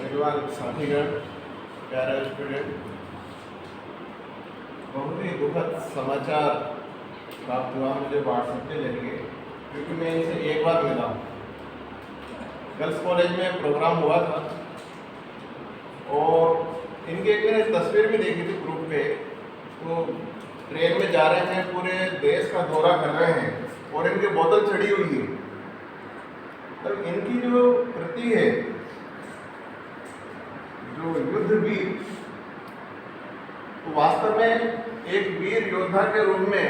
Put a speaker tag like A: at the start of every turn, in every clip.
A: विद्वान साथीगण, प्यारे स्टूडेंट, बहुत ही दुखद समाचार प्राप्त हुआ मुझे व्हाट्सएप के जरिए, क्योंकि मैं इनसे एक बार मिला हूँ। गर्ल्स कॉलेज में प्रोग्राम हुआ था और इनकी एक मैंने तस्वीर भी देखी थी ग्रुप पे। तो ट्रेन में जा रहे थे, पूरे देश का दौरा कर रहे हैं और इनकी बोतल चढ़ी हुई है। तो इनकी जो कृति है, जो युद्ध वीर, तो वास्तव में एक वीर योद्धा के रूप में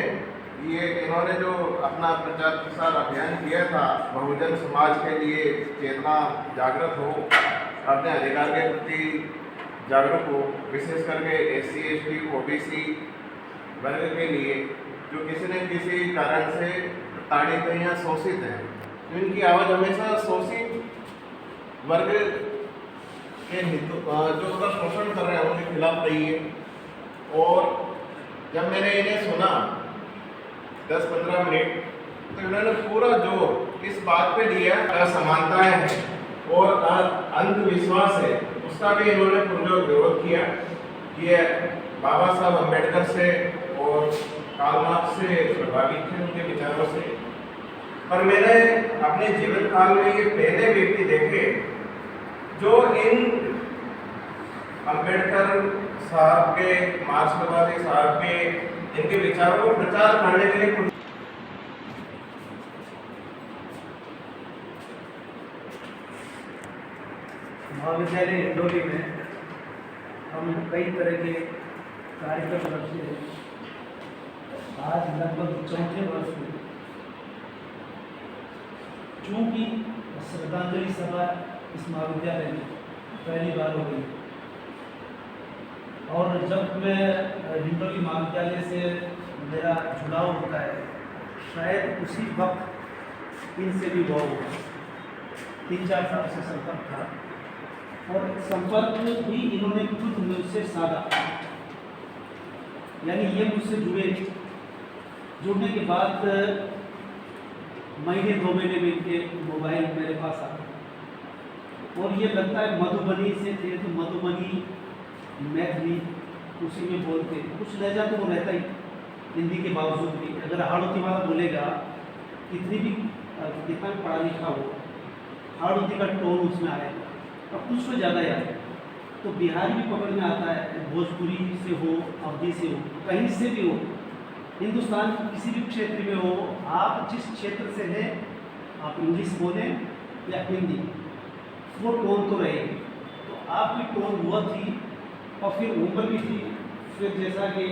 A: ये इन्होंने जो अपना प्रचार प्रसार अभियान किया था, बहुजन समाज के लिए चेतना जागृत हो, अपने अधिकार के प्रति जागरूक हो, विशेष करके SC ST OBC वर्ग के लिए जो किसी न किसी कारण से ताड़ित हैं या शोषित हैं। तो इनकी आवाज़ हमेशा शोषित वर्ग के हितों जो उनका शोषण कर रहे हैं उनके खिलाफ रही है। और जब मैंने इन्हें सुना 10-15 मिनट, तो इन्होंने पूरा जोर इस बात पे दिया, असमानताएं हैं और अंधविश्वास है, उसका भी इन्होंने पुरजोर विरोध किया। ये बाबा साहब अम्बेडकर से और कार्ल मार्क्स से प्रभावित थे, उनके विचारों से। पर मैंने अपने जीवन काल में ये पहले व्यक्ति देखे जो इन अम्बेडकर साहब के, मार्क्सवादी साहब के, इनके विचारों को प्रचार करने के लिए
B: महाविद्यालय हिंडोली में हम कई तरह के कार्यक्रम करते हैं। आज लगभग 4थे वर्ष में, चूँकि श्रद्धांजलि सभा इस महाविद्यालय में पहली बार हो गई और जब मैं हिंडोली महाविद्यालय से मेरा जुड़ाव होता है, शायद उसी वक्त इनसे भी हुआ होगा। 3-4 साल से संपर्क था और संपर्क भी इन्होंने खुद मुझसे साधा, यानी ये मुझसे जुड़ने के बाद महीने 2 महीने में इनके मोबाइल मेरे पास आ गए और ये लगता है मधुबनी से थे, तो मधुबनी मैथिली उसी में बोलते, कुछ लहजा तो वो रहता ही हिंदी के बावजूद भी। अगर हाड़ौती वाला बोलेगा, कितना भी पढ़ा लिखा हो, हाड़ौती का टोन उसमें आएगा और कुछ तो ज़्यादा याद। तो बिहारी भी पकड़ में आता है, भोजपुरी से हो, अवधी से हो, कहीं से भी हो, हिंदुस्तान के किसी भी क्षेत्र में हो, आप जिस क्षेत्र से हैं, आप इंग्लिश बोलें या हिंदी, वो टोन तो रहेगी। तो आपकी टोन वो थी और फिर उम्र भी थी। फिर जैसा कि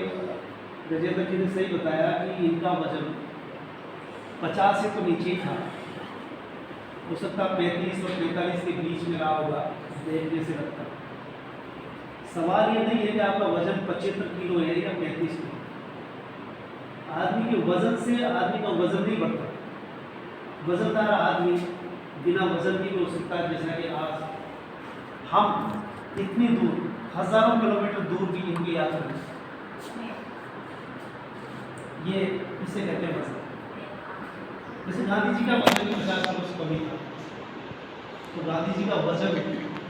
B: गजेंद्र जी ने सही बताया कि इनका वजन 50 से तो नीचे था, हो सकता 35 और 45 के बीच में रहा होगा देखने से लगता। सवाल ये नहीं है कि आपका वजन 75 किलो है या 35 किलो। आदमी के वजन से आदमी का वजन नहीं बढ़ता। वजनदार आदमी बिना वजन के भी हो सकता है, जैसा कि आज हम इतनी दूर, हजारों किलोमीटर दूर भी इनकी यात्रा, ये इसे कहते हैं वजन। जैसे गांधी जी का वजन 50 किलो से कम था, तो गांधी जी का वजन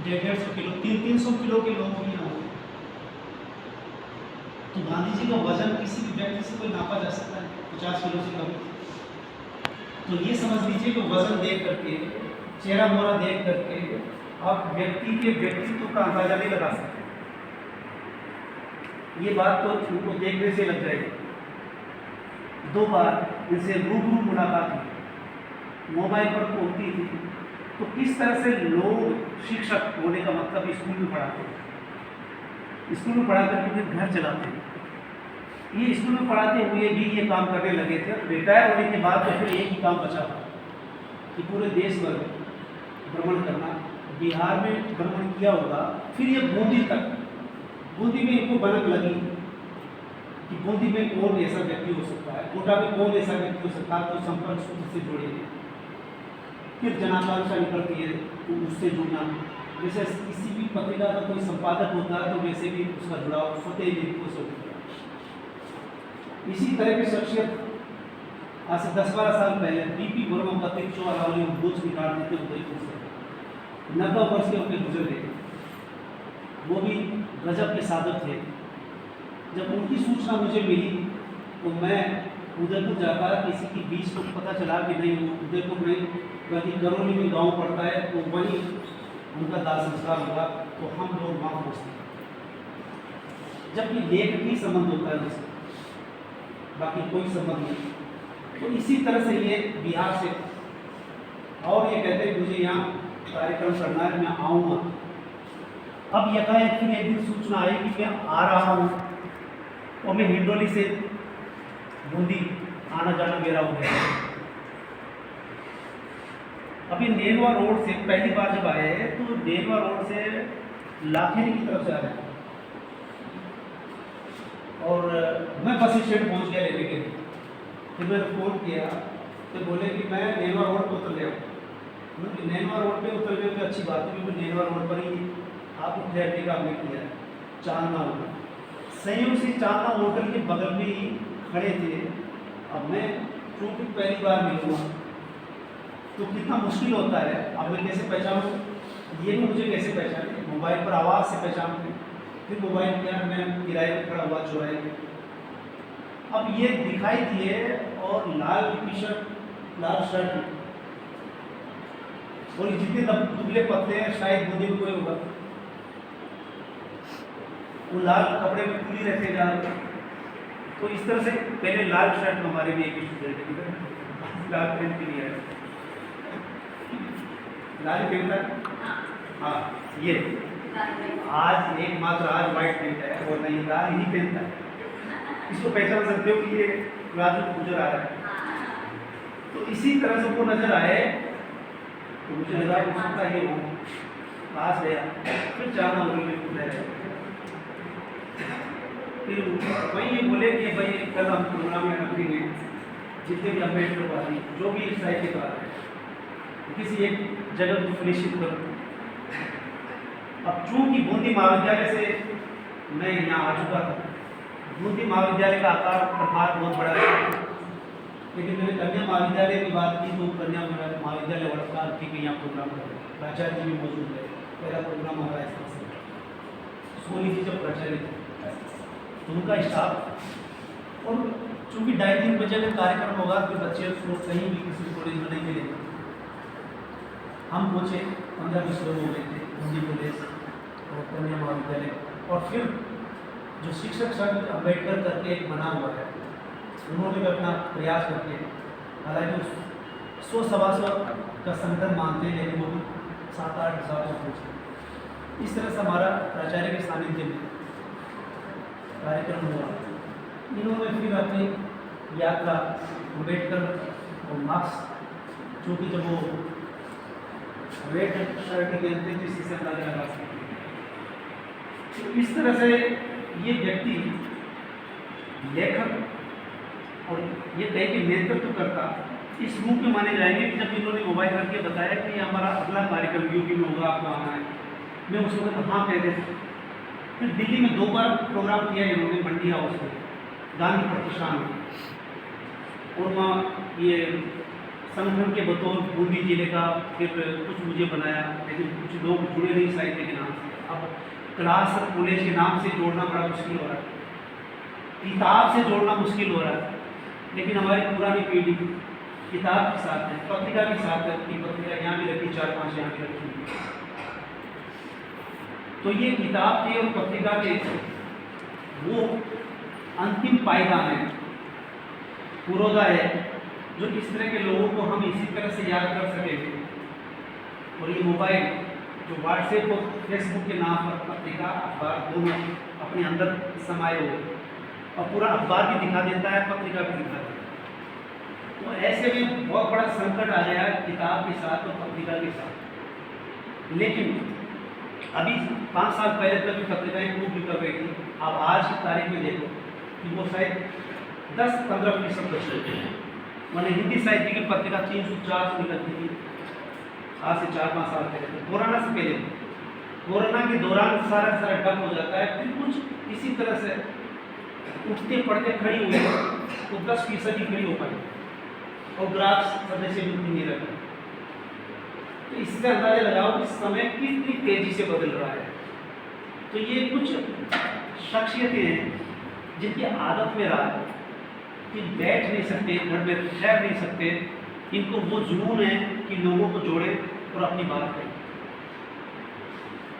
B: 150 किलो, 300 किलो के लोग भी ना हो, तो गांधी जी का वजन किसी भी व्यक्ति से कोई नापा जा सकता है 50 किलो से कम। तो ये समझ लीजिए कि वजन देख करके, चेहरा मोहरा देख करके आप व्यक्ति के व्यक्तित्व का अंदाजा नहीं लगा सकते। ये बात तो उनको देखने से लग जाएगी। 2 बार इनसे रूबरू मुलाकात हुई, मोबाइल पर होती थी। तो किस तरह से लोग शिक्षक होने का मतलब स्कूल में पढ़ाते हैं, स्कूल में पढ़ा करके फिर घर चलाते हैं। ये स्कूल में पढ़ाते हुए भी ये काम करने लगे थे। रिटायर होने के बाद तो फिर एक ही काम बचा था कि पूरे देश भर में भ्रमण करना। बिहार में भ्रमण किया होगा, फिर ये बूंदी तक, बूंदी में इनको भनक लगी कि बूंदी में कौन ऐसा व्यक्ति हो सकता है, कोटा में कौन ऐसा व्यक्ति हो सकता है, तो संपर्क सूत्र से जुड़ेंगे। फिर जनाकांक्षा निकलती है तो उससे जुड़ना, जैसे किसी भी पत्रिका का कोई संपादक होता है तो वैसे भी उसका जुड़ाव फतेह लिखने से होता है। इसी तरह की शख्सियत आज से 10-12 साल पहले BP वर्मा पत्रिका अरावली भोज निकाल देते उदयपुर से 90 वर्ष के उनके गुजर गए। वो भी गजब के साधक थे। जब उनकी सूचना मुझे मिली तो मैं उदयपुर जाकर किसी की बीच को पता चला कि नहीं वो उदयपुर में कहीं करौली में गांव पड़ता है, तो वहीं उनका दाह संस्कार हुआ। तो हम लोग वहाँ पहुँचते, जबकि लेख ही संबंध होता है उससे, बाकी कोई संबंध नहीं। तो इसी तरह से ये बिहार से, और ये कहते हैं मुझे यहाँ कार्यक्रम करना है, मैं आऊँगा। अब यकाएक फिर एक दिन सूचना आई कि मैं आ रहा हूँ, और मैं हिंडोली से बूंदी आना जाना मेरा हो गया। अभी नेलवा रोड से पहली बार जब आए तो नेलवा रोड से लाखेरी की तरफ से आ रहे हैं, और मैं बस स्टैंड पहुँच गया लेने के लिए। फिर मैंने फ़ोन किया तो बोले कि मैं नेलवा रोड पर उतर गया हूँ। नेलवा रोड पे उतर गए तो अच्छी बात है, क्योंकि नेलवा रोड पर ही आपको ठहरने का हमने किया है। चांदना होटल, संयोग से चांदना होटल के बगल में ही खड़े थे। अब मैं चूँकि पहली बार मिलूँगा तो कितना मुश्किल होता है, अब मैं कैसे पहचानूँ, ये भी मुझे कैसे पहचाने, मोबाइल पर आवाज़ से पहचानते, फिर मोबाइल किया, मैं किराए पर खड़ा हुआ चौराहे पे। अब ये दिखाई दिए और लाल टी शर्ट लाल शर्ट, और जितने दुबले पतले हैं शायद बूंदी में कोई होगा, वो लाल कपड़े में खुली रहते जा रहे। तो इस तरह से पहले लाल शर्ट में हमारे भी एक स्टूडेंट है, लाल पेंट के लिए लाल पेंट है। हाँ, ये आज एकमात्र आज वाइट पेंट है, और नहीं लाल ही पेंट है। इसको पहचान सकते हो कि ये राजू गुजर आ रहा है। तो इसी तरह से वो नजर आए तो मुझे लगा हो सकता है ये हो, पास गया, फिर जाना होटल में कूद रहे। फिर वही ये बोले कि भाई कल हम प्रोग्राम में रखेंगे, जितने भी अम्बेडकर वाली जो भी इस साइड के द्वारा है, किसी एक जगह को सुनिश्चित करो। अब चूँकि बूंदी महाविद्यालय से मैं यहाँ आ चुका था, बूंदी महाविद्यालय का आकार प्रभार बहुत बड़ा है, लेकिन मैंने कन्या महाविद्यालय की बात की तो कन्या महाविद्यालय वड़कार थी कि यहाँ प्रोग्राम कर, प्राचार्य जी भी मौजूद है। पहला प्रोग्राम हमारा इस तरह से सोनी जी जब प्राचार्य थे तो उनका स्टाफ, और चूँकि 2:30 बजे का कार्यक्रम होगा तो बच्चे को कहीं भी किसी कॉलेज में नहीं मिलेंगे। हम पहुँचे, 15-20 लोग हो गए थे, बूंदी कॉलेज और कन्या महाविद्यालय। और फिर जो शिक्षक संघ अम्बेडकर करके एक बना हुआ है, उन्होंने भी अपना प्रयास करके, हालांकि 100-125 का संगठन मानते हैं, लेकिन वो भी 7-8 हिसाब से पहुँचे। इस तरह से हमारा प्राचार्य के सानिध्य में कार्यक्रम हुआ। इन्होंने फिर अपनी यात्रा अम्बेडकर और मार्क्स, चूँकि जब वो रेड शर्ट पहनते थे इसी से अंदाजा लगा सकते। तो इस तरह से ये व्यक्ति लेखक और ये कहे कि नेतृत्व करता इस रूप में माने जाएंगे कि जब इन्होंने मोबाइल करके बताया कि हमारा अगला कार्यक्रम यूपी में होगा, आपको आना है, मैं उस वक्त हाँ कह देता। फिर दिल्ली में 2 बार प्रोग्राम किया इन्होंने, मंडी हाउस में, गांधी प्रतिष्ठान में, और वहाँ ये संगठन के बतौर बूंदी जिले का फिर कुछ मुझे बनाया, लेकिन कुछ लोग जुड़े नहीं साहित्य के नाम से। अब क्लास और कॉलेज के नाम से जोड़ना बड़ा मुश्किल हो रहा है, किताब से जोड़ना मुश्किल हो रहा है, लेकिन हमारी पुरानी पीढ़ी किताब के साथ है, पत्रिका के साथ है। अपनी पत्रिका यहाँ भी रखी, 4-5 यहाँ भी रखी। तो ये किताब के और पत्रिका के वो अंतिम पायदान है, पुरोधा है, जो इस तरह के लोगों को हम इसी तरह से याद कर सकेंगे। और ये मोबाइल जो व्हाट्सएप और फेसबुक के नाम पर पत्रिका अखबार दोनों अपने अंदर समाये हुए, और पूरा अखबार भी दिखा देता है, पत्रिका भी दिखा देता है। तो ऐसे में बहुत बड़ा संकट आ गया किताब के साथ और पत्रिका के साथ। लेकिन अभी 5 साल पहले तक भी पत्रिकाएँ खूब निकल गई थी। अब आज की तारीख में देखो कि वो शायद 10-15% बच चुके हैं। मैंने हिंदी साहित्य की पत्रिका 300-400 निकलती थी आज से 4-5 साल पहले। कोरोना से पहले, कोरोना के दौरान सारा डप हो जाता है। फिर कुछ इसी तरह से उठते पड़ते खड़ी हुई तो 10% ही खड़ी हो पाई, और ग्राफ सदस्य वृद्धि नहीं रखा। तो इससे अंदाजा लगाओ कि समय कितनी तेजी से बदल रहा है। तो ये कुछ शख्सियतें हैं जिनकी आदत में रहा है कि बैठ नहीं सकते, घर में ठहर नहीं सकते, इनको वो जुनून है कि लोगों को जोड़े और अपनी बात कहें।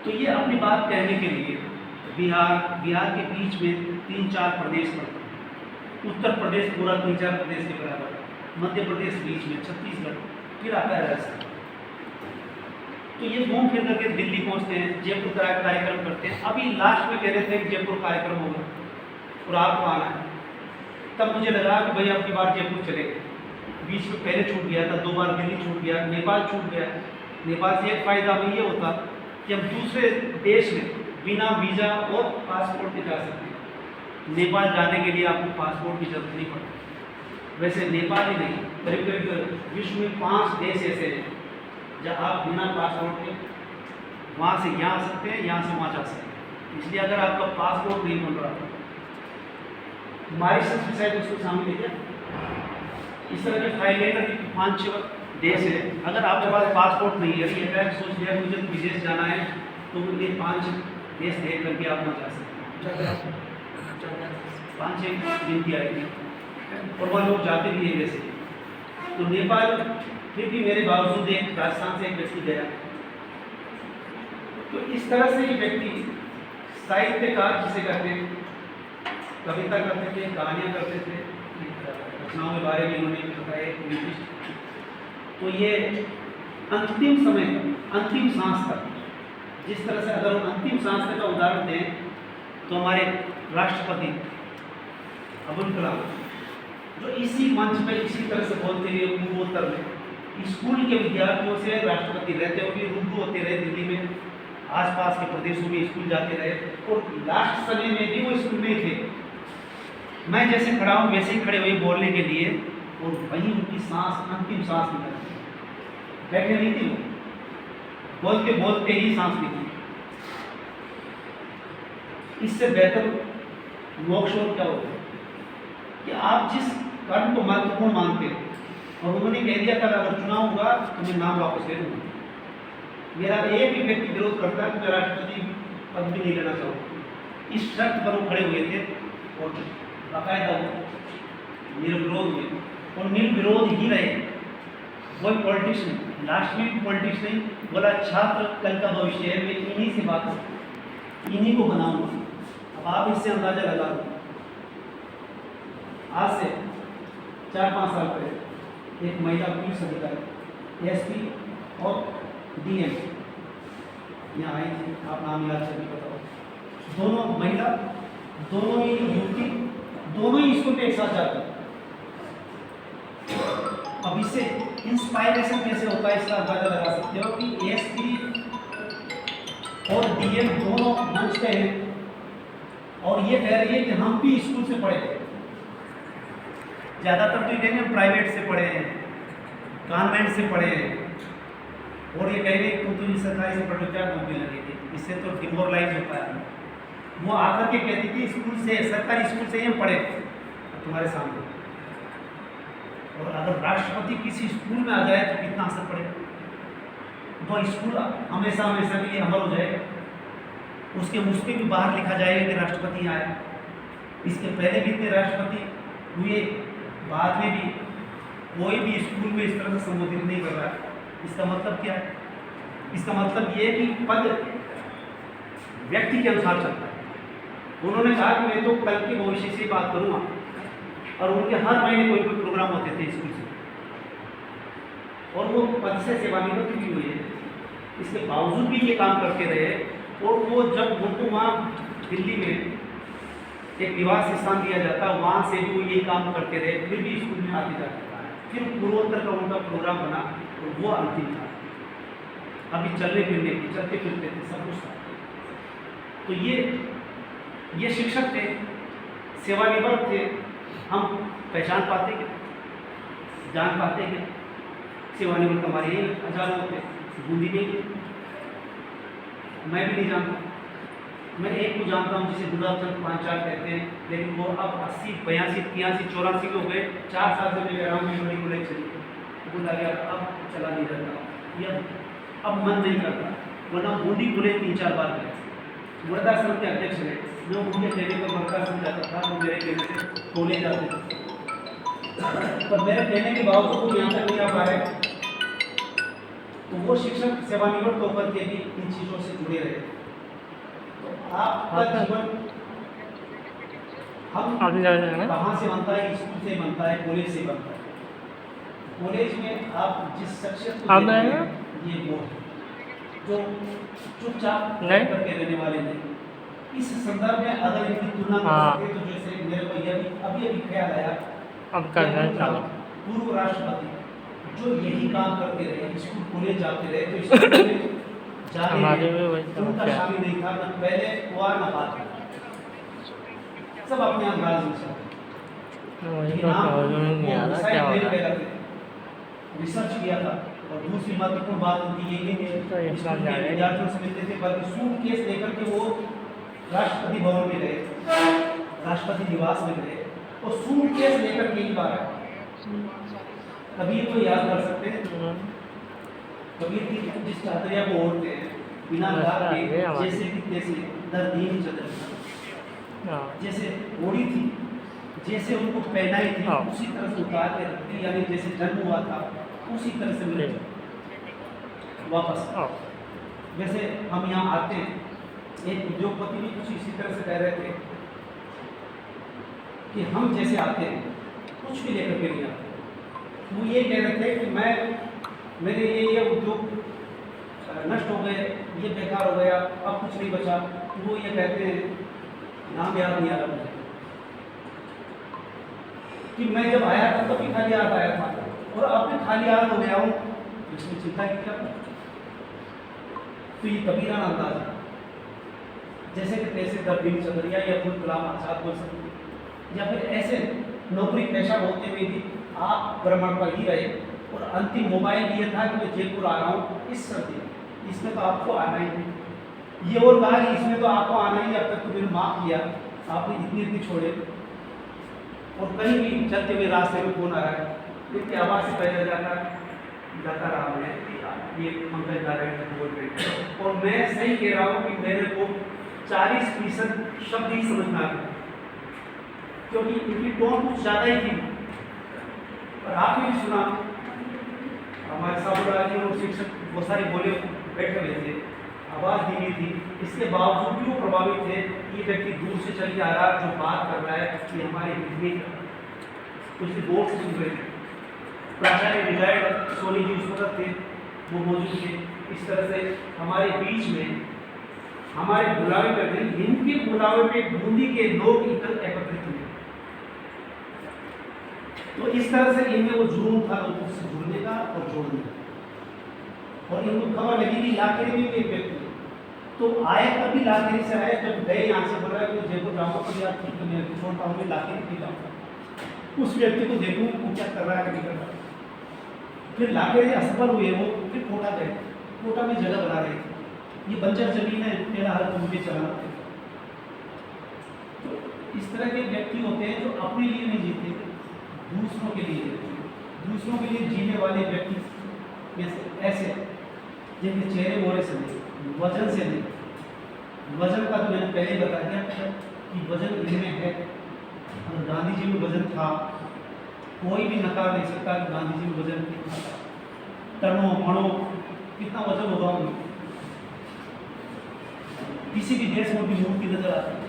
B: तो ये अपनी बात कहने के लिए बिहार के बीच में 3-4 प्रदेश पड़ते हैं। उत्तर प्रदेश पूरा 3-4 प्रदेश के बराबर, मध्य प्रदेश बीच में, छत्तीसगढ़, फिर आता है राजस्थान। तो ये घूम फिर करके दिल्ली पहुंचते हैं, जयपुर का कार्यक्रम करते हैं। अभी लास्ट में कह रहे थे कि जयपुर कार्यक्रम होगा और आपको आना है। तब मुझे लगा कि भाई अब की बार जयपुर चले। बीच में पहले छूट गया था, 2 बार दिल्ली छूट गया, नेपाल छूट गया। नेपाल से एक फ़ायदा हमें ये होता कि हम दूसरे देश में बिना वीज़ा और पासपोर्ट के जा सकते हैं। नेपाल जाने के लिए आपको पासपोर्ट की जरूरत नहीं पड़ती। वैसे नेपाल ही नहीं, करीब करीब विश्व में 5 देश ऐसे हैं जहाँ आप बिना पासपोर्ट के वहाँ से यहाँ आ सकते हैं, यहाँ से वहाँ जा सकते हैं। इसलिए अगर आपका पासपोर्ट नहीं बन रहा, मॉरिशस भी शायद उसको शामिल है क्या, इस तरह के थाईलैंड 5-6 देश है। अगर आपके पास पासपोर्ट नहीं है, ये अगर सोच लिया मुझे तो विदेश जाना है, तो ये 5 देश देख करके आप वहाँ जा सकते हैं। 5-6 गिनती आएगी और वहाँ लोग जाते भी हैं वैसे। तो नेपाल फिर भी मेरे बावजूद एक राजस्थान से एक व्यक्ति गया। तो इस तरह से ये व्यक्ति साहित्यकार जिसे कहते हैं, कविता करते थे, कहानियाँ करते थे, रचनाओं के बारे में इन्होंने बताया। तो ये अंतिम समय तक, अंतिम सांस तक, जिस तरह से अगर हम अंतिम सांस तक का उदाहरण दें तो हमारे राष्ट्रपति अब्दुल कलाम, जो इसी मंच पे इसी तरह से बोलते हुए पूर्वोत्तर में स्कूल के विद्यार्थियों से राष्ट्रपति रहते हुए रूबरू होते रहे, दिल्ली में आसपास के प्रदेशों में स्कूल जाते रहे और लास्ट समय में भी वो स्कूल में ही थे। मैं जैसे खड़ा हूँ वैसे ही खड़े हुए बोलने के लिए, और वहीं उनकी सांस, अंतिम सांस निकलती, बैठे नहीं थी वो, बोलते बोलते ही सांस निकली। इससे बेहतर मोक्ष और क्या होगा कि आप जिस कर्म को महत्वपूर्ण मानते हो, और उन्होंने कह दिया था अगर चुनाव होगा तो मैं नाम वापस ले लूँगा। मेरा एक भी व्यक्ति विरोध करता है कि मैं राष्ट्रपति पद भी नहीं लेना चाहूँगा। इस शर्त पर वो खड़े हुए थे और बाकायदा वो निर्विरोध हुए और निर्विरोध ही रहे। कोई पॉलिटिक्स नहीं, लास्ट में भी पॉलिटिक्स नहीं, बोला छात्र कल का भविष्य है, मैं इन्हीं से बात करूँ, इन्हीं को बनाऊँगा। अब आप इससे अंदाजा लगा लो, आज से 4-5 साल पहले एक महिला पुलिस अधिकारी, एसपी और डीएम यहाँ आई थी, आप नाम याद से भी बताओ। दोनों महिला, दोनों ही युवती, दोनों ही स्कूल में एक साथ जाते हैं। अब इससे इंस्पायरेशन कैसे होता है इसका अंदाजा लगा सकते हो कि एसपी और डीएम दोनों मंच पे हैं और ये कह रही है कि हम भी स्कूल से पढ़े थे। ज़्यादातर तो ये कहेंगे हम प्राइवेट से पढ़े हैं, कॉन्वेंट से पढ़े हैं, और ये कहेंगे तुम तो सरकारी से पढ़े, क्या नौकरी लगेगी। इससे तो डिमोरलाइज होता है। वो आकर के कहती थी स्कूल से, सरकारी स्कूल से ही हम पढ़े तुम्हारे सामने। और अगर राष्ट्रपति किसी स्कूल में आ जाए तो कितना असर पड़ेगा। वो स्कूल हमेशा हमेशा के लिए अमर हो जाएगा, उसके मुझ पर भी बाहर लिखा जाएगा कि राष्ट्रपति आए। इसके पहले भी इतने राष्ट्रपति हुए, बाद में भी कोई भी स्कूल में इस तरह से संबोधित नहीं कर रहा है। इसका मतलब क्या है? इसका मतलब ये है कि पद व्यक्ति के अनुसार चलता है। उन्होंने कहा कि मैं तो कल के भविष्य से बात करूँगा, और उनके हर महीने कोई कोई प्रोग्राम होते थे स्कूल से, और वो पद से सेवानिवृत्त भी हुए। इसके बावजूद भी ये काम करते रहे, और वो जब उनको वहाँ दिल्ली में एक निवास स्थान दिया जाता, वहाँ से भी वो ये काम करते रहे, फिर भी स्कूल में आते जाते था। फिर पूर्वोत्तर का उनका प्रोग्राम बना और वो अंतिम था। अभी चलने फिरने की, चलते फिरते थे, सब कुछ था। तो ये शिक्षक थे, सेवानिवृत्त थे। हम पहचान पाते क्या, जान पाते क्या? सेवानिवृत्त हमारे ये हजारों होते, बूंदी में मैं भी नहीं जानता। मैं एक को जानता हूँ जिसे गुलाब चंद पांचाल कहते हैं, लेकिन वो अब 80, 82, 83, 84 के हो गए। 4 साल से मैं कह रहा हूँ मैं बड़ी कॉलेज चली, बोला गया अब चला नहीं जाता, या अब मन नहीं करता, वरना बूंदी कॉलेज 3-4 बार गए। वृद्धाश्रम के अध्यक्ष रहे। जो उनके कहने पर वृद्धाश्रम जाता था, वो मेरे कहने से खोले जाते थे, पर मेरे कहने के बावजूद वो यहाँ तक नहीं आ पा रहे। तो वो शिक्षक सेवानिवृत्त होकर के भी इन चीज़ों से जुड़े रहे। तो आपका जीवन हम कहाँ से बनता है? स्कूल से बनता है, कॉलेज से बनता है। कॉलेज में आप जिस शख्सियत को देखते हैं, ये वो है जो चुपचाप करके रहने वाले नहीं। इस संदर्भ में अगर इनकी तुलना कर सकते तो जैसे मेरे को ये अभी ख्याल आया, पूर्व राष्ट्रपति जो यही काम करते रहे, स्कूल कॉलेज जाते रहे, तो स्कूल कॉलेज जाने में उनका शामिल नहीं था, न पहले हुआ न बाद में, सब अपने अंदाज में सब रिसर्च किया था। और दूसरी महत्वपूर्ण बात उनकी ये नहीं है विद्यार्थियों से मिलते थे, बल्कि सूट केस लेकर के वो राष्ट्रपति भवन में गए, राष्ट्रपति निवास में गए और सूट केस लेकर के ही बाहर आए। कबीर को याद कर सकते हैं, कबीर की जिस चादरिया को ओढ़ते हैं बिना दाग के, जैसे कि तैसे दरदीन चादर जैसे ओढ़ी थी, जैसे उनको पहनाई थी, उसी तरह से उतार के रखती, यानी जैसे जन्म हुआ था उसी तरह से मिले वापस। वैसे हम यहाँ आते हैं, एक उद्योगपति भी कुछ इसी तरह से कह रहे थे कि हम जैसे आते हैं कुछ भी लेकर के नहीं आते। वो ये कह रहे थे कि मेरे ये उद्योग नष्ट हो गए, ये बेकार हो गया, अब कुछ नहीं बचा। वो ये कहते हैं, नाम याद नहीं आ रहा मुझे, कि मैं जब आया था तभी खाली हाथ आया था और अब भी खाली हाथ हो गया हूँ, इसमें चिंता की क्या? तो ये कबीरा अंदाज है, जैसे कि तैसे दरदीन चदरिया या अब्दुल कलाम आजाद बोल सकते, या फिर ऐसे नौकरी पेशा होते हुए भी आप भ्रमण पर ही रहे और अंतिम मोबाइल ये था कि मैं जयपुर आ रहा हूँ इस सर्दी में, इसमें तो आपको आना ही नहीं। ये और कहा कि इसमें तो आपको आना ही, अब तक तो मैंने माफ़ किया, आपने इतनी छोड़े। और कहीं भी चलते हुए रास्ते में फोन आ रहा है, इतनी आवाज़ से पैदल जाता रहा मैं, ये पंकज नारायण बोल रहे हैं। और मैं सही कह रहा हूँ कि मेरे को 40% शब्द ही समझ में आ गए, क्योंकि इनकी टोन कुछ ज़्यादा ही थी। और आपने भी सुना, हमारे साहब और शिक्षक बहुत सारे बोले बैठे हुए थे, आवाज़ धीमी थी, इसके बावजूद भी वो प्रभावित थे। ये व्यक्ति दूर से चल के आ रहा, जो बात कर रहा है कि हमारे हिंदी कुछ बोर्ड से सुन रहे थे। प्राचार्य रिटायर्ड सोनी जी उस वक्त थे, वो मौजूद थे। इस तरह से हमारे बीच में हमारे बुलावे पर नहीं, इनके बुलावे पे बूंदी के लोग एकत्रित हुए। तो इस तरह से इनमें वो जुनून था लोगों से जुड़ने का और जोड़ने का। और इनको खबर लगी कि लाखेरी में भी एक व्यक्ति, तो आए तभी लाखेरी से आए, जब गए यहाँ से बोला कि जयपुर जाऊँगा तो यार ठीक है, मैं छोड़ता हूँ, मैं लाखेरी भी जाऊँगा, उस व्यक्ति को देखूँ वो क्या कर रहा है नहीं कर रहा। फिर लाखेरी असफल हुए, वो फिर कोटा गए, कोटा में जगह बना रहे थे, ये बंजर जमीन है, तेरा हर तुम भी चलाना। तो इस तरह के व्यक्ति होते हैं जो अपने लिए नहीं जीते, दूसरों के लिए जीते। दूसरों के लिए जीने वाले व्यक्ति ऐसे जिनके चेहरे मोहरे से नहीं, वजन से नहीं। वजन का तो मैंने पहले ही बता दिया कि वजन इनमें है। और गांधी जी में वजन था, कोई भी नकार नहीं सकता कि गांधी जी में वजन कितना था। टर्नो मणो कितना वजन होगा उनमें। किसी भी देश में उनकी मूर्ति नजर आती है,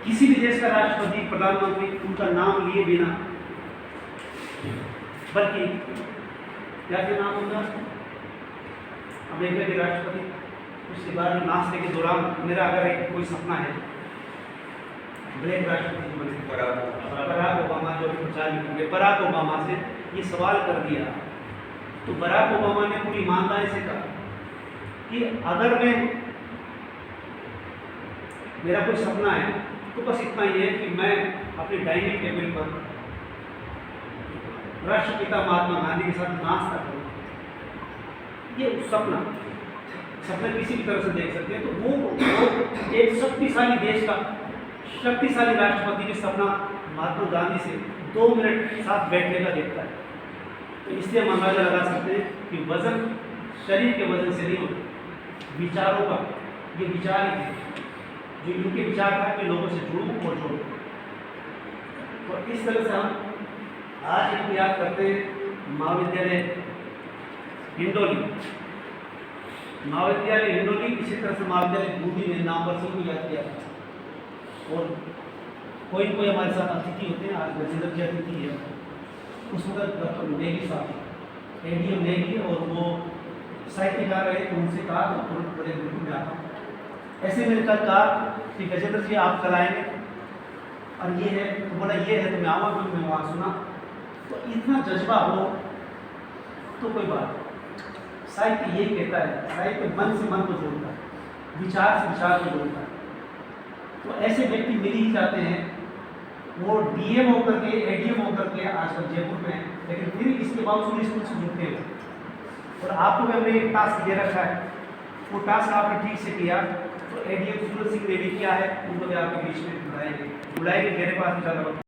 B: किसी भी देश का राष्ट्रपति प्रधानमंत्री उनका नाम लिए बिना, बल्कि क्या के नाम होगा अमेरिका के राष्ट्रपति, उसके बाद में नाश्ते के दौरान मेरा अगर एक कोई सपना है, ब्लैक राष्ट्रपति बने बराक ओबामा, जो भी प्रचार में होंगे, बराक ओबामा से ये सवाल कर दिया, तो बराक ओबामा ने पूरी ईमानदारी से कहा कि अगर मेरा कोई सपना है तो बस इतना ही है कि मैं अपने डाइनिंग टेबल पर राष्ट्रपिता महात्मा गांधी के साथ नाश्ता करूँ। ये सपना किसी भी तरह से देख सकते हैं। तो वो एक शक्तिशाली देश का शक्तिशाली राष्ट्रपति के सपना महात्मा गांधी से 2 मिनट साथ बैठने का देखता है। तो इससे हम अंदाजा लगा सकते हैं कि वजन शरीर के वजन से नहीं होता, विचारों का, ये विचार ही थे, जो इनके विचार था कि लोगों से जुड़ूं और जोड़ूं। तो इस तरह से हम आज इनको याद करते हैं। महाविद्यालय हिंडोली, महाविद्यालय हिंडोली, इसी तरह से महाविद्यालय बूंदी ने नामवर सिंह को याद किया था। और कोई कोई हमारे साथ अतिथि होते हैं, आज गजेंद्र जी अतिथि है, उस वक्त डॉक्टर नेगी साहब एडीएम नेगी, और वो साहित्यकार रहे, तो उनसे कहा तो तुरंत बड़े बिल्कुल में आता हूँ। ऐसे मैंने कहा कि गजेंद्र जी आप कल आएंगे और ये है, तो बोला ये है, तो मैं आऊँगा, क्योंकि मैं वहाँ सुना। तो इतना जज्बा हो तो कोई बात, साहित्य ये कहता है, साहित्य मन से मन को जोड़ता है, विचार से विचार को जोड़ता है। तो ऐसे व्यक्ति मिल ही जाते हैं। वो डीएम होकर के, एडीएम होकर के आजकल जयपुर में है, लेकिन फिर इसके बावजूद स्कूल से जुड़ते हैं। और आपको भी हमने एक टास्क दे रखा है, वो टास्क आपने ठीक से किया, तो एडीएम सूरज सिंह ने भी किया है, उनको भी आपके बीच में बुलाएंगे मेरे पास ज़्यादा